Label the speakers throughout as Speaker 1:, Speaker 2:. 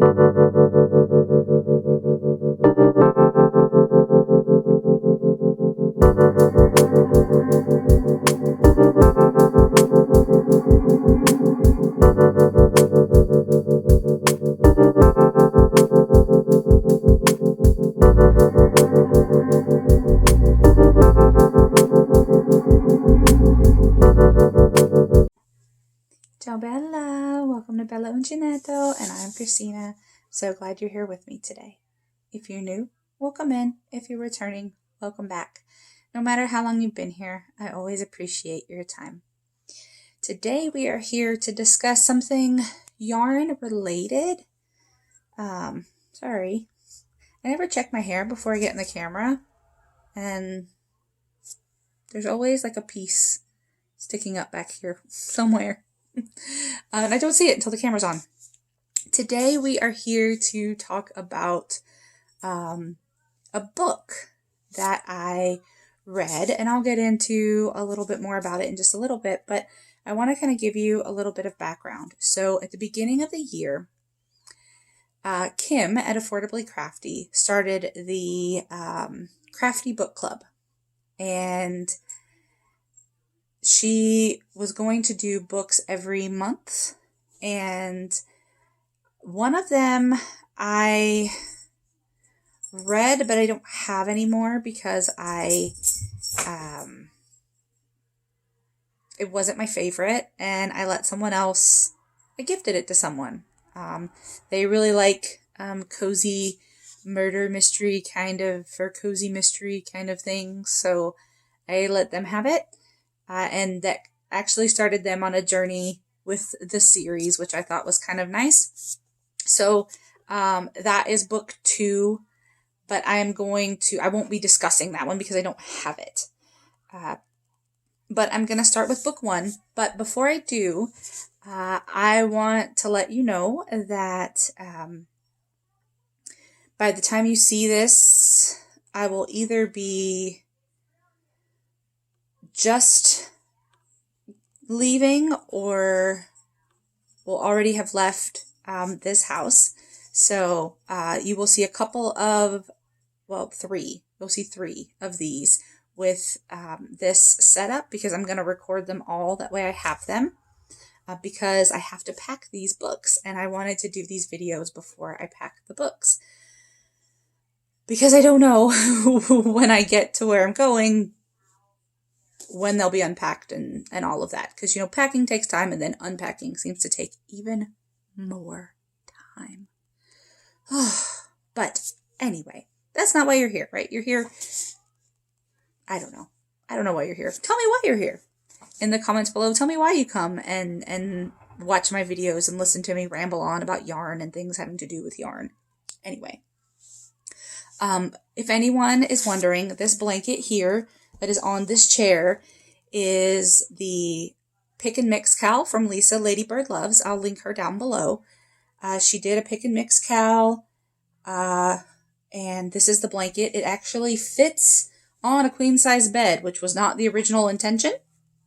Speaker 1: Ciao Bella! Welcome to Bellauncinettocrafts, and I'm Christina. So glad you're here with me today. If you're new, welcome in. If you're returning, welcome back. No matter how long you've been here, I always appreciate your time. Today we are here to discuss something yarn related. Sorry. I never check my hair before I get in the camera, and there's always like a piece sticking up back here somewhere. And I don't see it until the camera's on. Today we are here to talk about a book that I read, and I'll get into a little bit more about it in just a little bit, but I want to kind of give you a little bit of background. So at the beginning of the year, Kim at Affordably Crafty started the Crafty Book Club, and she was going to do books every month, and one of them I read, but I don't have anymore because it wasn't my favorite, and I let someone else, I gifted it to someone. They really like cozy murder mystery kind of, or cozy mystery kind of things, so I let them have it. And that actually started them on a journey with the series, which I thought was kind of nice. So that is book 2, but I won't be discussing that one because I don't have it. But I'm going to start with book 1. But before I do, I want to let you know that by the time you see this, I will either be just leaving or will already have left this house. So you will see a couple of, well, 3. You'll see 3 of these with this setup because I'm going to record them all. That way I have them because I have to pack these books, and I wanted to do these videos before I pack the books because I don't know when I get to where I'm going when they'll be unpacked and all of that. Because, packing takes time, and then unpacking seems to take even more time. But anyway, that's not why you're here, right? You're here. I don't know. I don't know why you're here. Tell me why you're here. In the comments below, tell me why you come and watch my videos and listen to me ramble on about yarn and things having to do with yarn. Anyway, if anyone is wondering, this blanket here that is on this chair is the Pick and Mix cowl from Lisa Ladybird Loves. I'll link her down below. She did a Pick and Mix cowl, and this is the blanket. It actually fits on a queen size bed, which was not the original intention.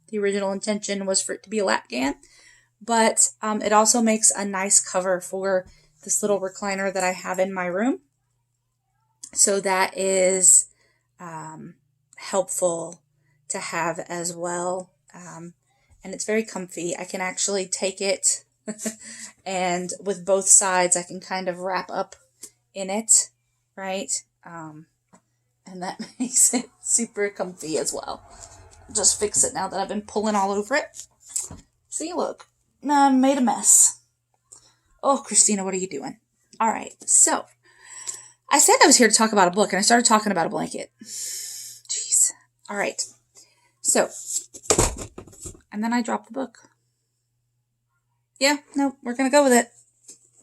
Speaker 1: The original intention was for it to be a lapgan, but it also makes a nice cover for this little recliner that I have in my room. So that is helpful to have as well. And it's very comfy. I can actually take it and with both sides I can kind of wrap up in it, right? And that makes it super comfy as well. Just fix it now that I've been pulling all over it. See, look. Now I made a mess. Oh, Christina, what are you doing? All right, so I said I was here to talk about a book, and I started talking about a blanket. Jeez. All right. So, and then I dropped the book. Yeah, no, we're going to go with it.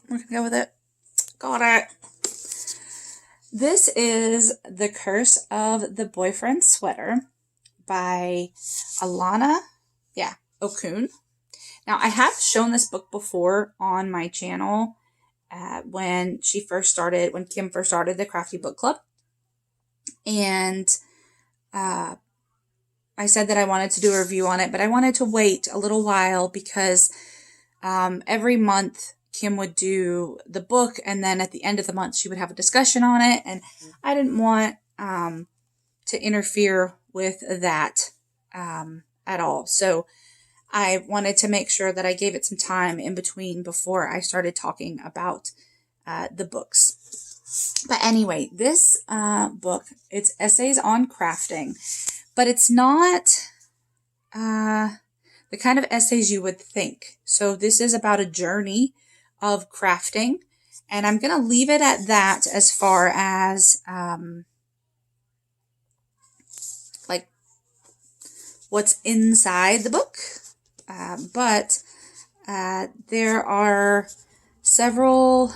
Speaker 1: We're going to go with it. Got it. This is The Curse of the Boyfriend Sweater by Alana. Yeah, Okun. Now, I have shown this book before on my channel when Kim first started the Crafty Book Club. And I said that I wanted to do a review on it, but I wanted to wait a little while because every month Kim would do the book, and then at the end of the month, she would have a discussion on it. And I didn't want to interfere with that at all. So I wanted to make sure that I gave it some time in between before I started talking about the books. But anyway, this book, it's essays on crafting, but it's not the kind of essays you would think. So this is about a journey of crafting, and I'm going to leave it at that as far as like what's inside the book. But there are several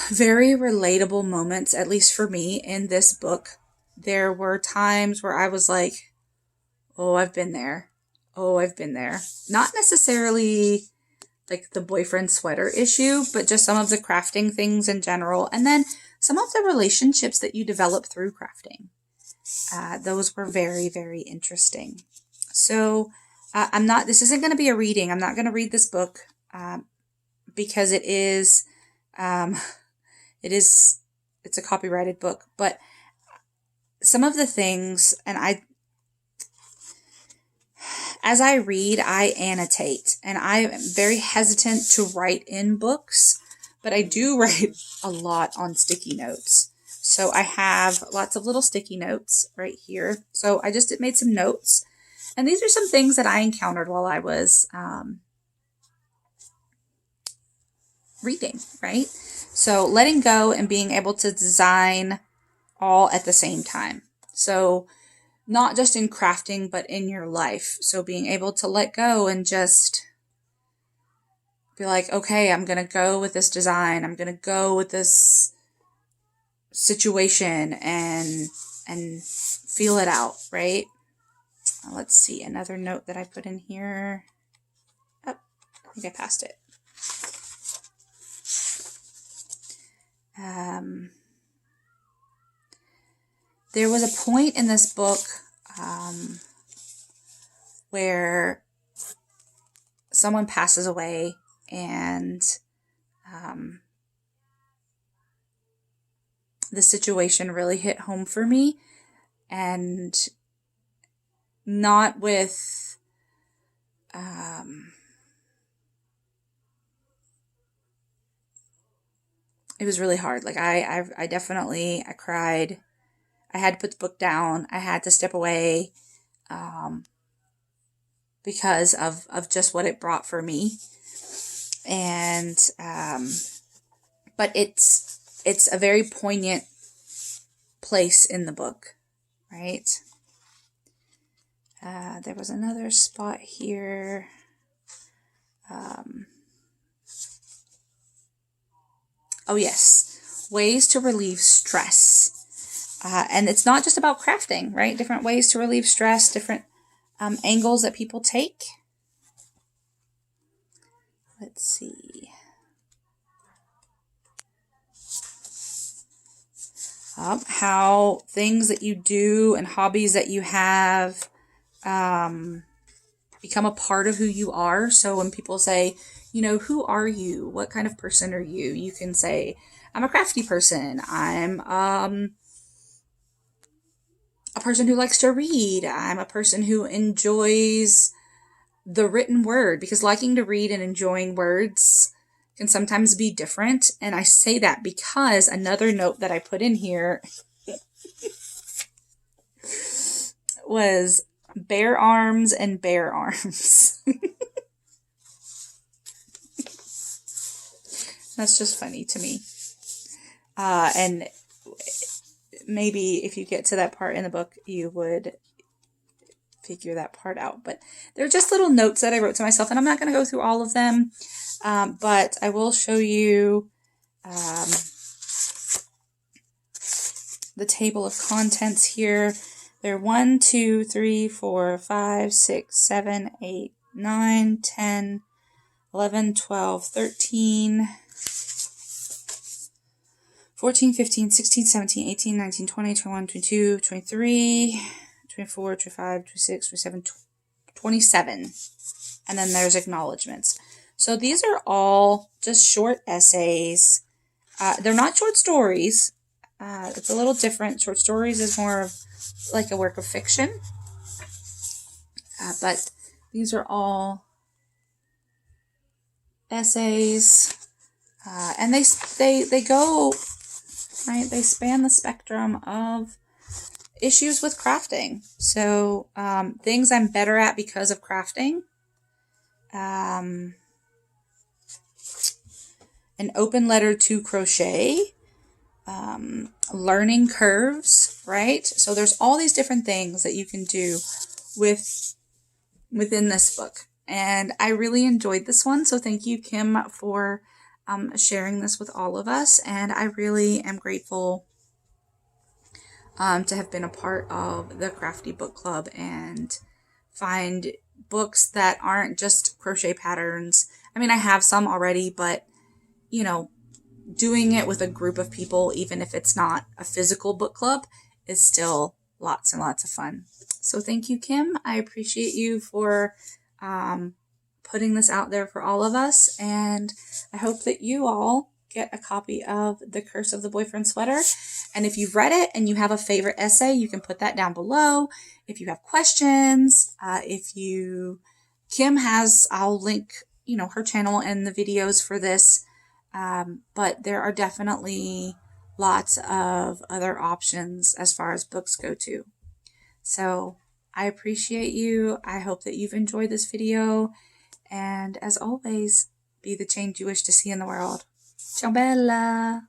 Speaker 1: very relatable moments, at least for me, in this book. There were times where I was like, oh, I've been there. Oh, I've been there. Not necessarily like the boyfriend sweater issue, but just some of the crafting things in general. And then some of the relationships that you develop through crafting. Those were very, very interesting. So this isn't going to be a reading. I'm not going to read this book because it's a copyrighted book. But some of the things, and as I read, I annotate, and I am very hesitant to write in books, but I do write a lot on sticky notes. So I have lots of little sticky notes right here. So I just made some notes, and these are some things that I encountered while I was reading, right? So letting go and being able to design all at the same time. So not just in crafting, but in your life. So being able to let go and just be like, okay, I'm going to go with this design. I'm going to go with this situation and feel it out, right? Let's see, another note that I put in here. Oh, I think I passed it. There was a point in this book where someone passes away, and the situation really hit home for me, and not with it was really hard. Like I cried. I had to put the book down. I had to step away because of just what it brought for me. And but it's a very poignant place in the book, right? There was another spot here. Oh yes, ways to relieve stress. And it's not just about crafting, right? Different ways to relieve stress, different angles that people take. Let's see. How things that you do and hobbies that you have become a part of who you are. So when people say, who are you? What kind of person are you? You can say, I'm a crafty person. I'm a person who likes to read. I'm a person who enjoys the written word, because liking to read and enjoying words can sometimes be different. And I say that because another note that I put in here was bare arms and bare arms. That's just funny to me. And maybe if you get to that part in the book, you would figure that part out. But they're just little notes that I wrote to myself, and I'm not going to go through all of them. But I will show you the table of contents here. They're 1, 2, 3, 4, 5, 6, 7, 8, 9, 10, 11, 12, 13, 14, 15, 16, 17, 18, 19, 20, 21, 22, 23, 24, 25, 26, 27, 27. And then there's acknowledgements. So these are all just short essays. They're not short stories. It's a little different. Short stories is more of like a work of fiction. But these are all essays. And they go, right? They span the spectrum of issues with crafting. So things I'm better at because of crafting. An open letter to crochet. Learning curves, right? So there's all these different things that you can do within this book. And I really enjoyed this one. So thank you, Kim, for sharing this with all of us. And I really am grateful to have been a part of the Crafty Book Club and find books that aren't just crochet patterns. I mean, I have some already, but you know, doing it with a group of people, even if it's not a physical book club, is still lots and lots of fun. So thank you, Kim. I appreciate you for putting this out there for all of us. And I hope that you all get a copy of The Curse of the Boyfriend Sweater. And if you've read it and you have a favorite essay, you can put that down below. If you have questions, Kim has, I'll link, her channel and the videos for this. But there are definitely lots of other options as far as books go too. So I appreciate you. I hope that you've enjoyed this video. And as always, be the change you wish to see in the world. Ciao bella!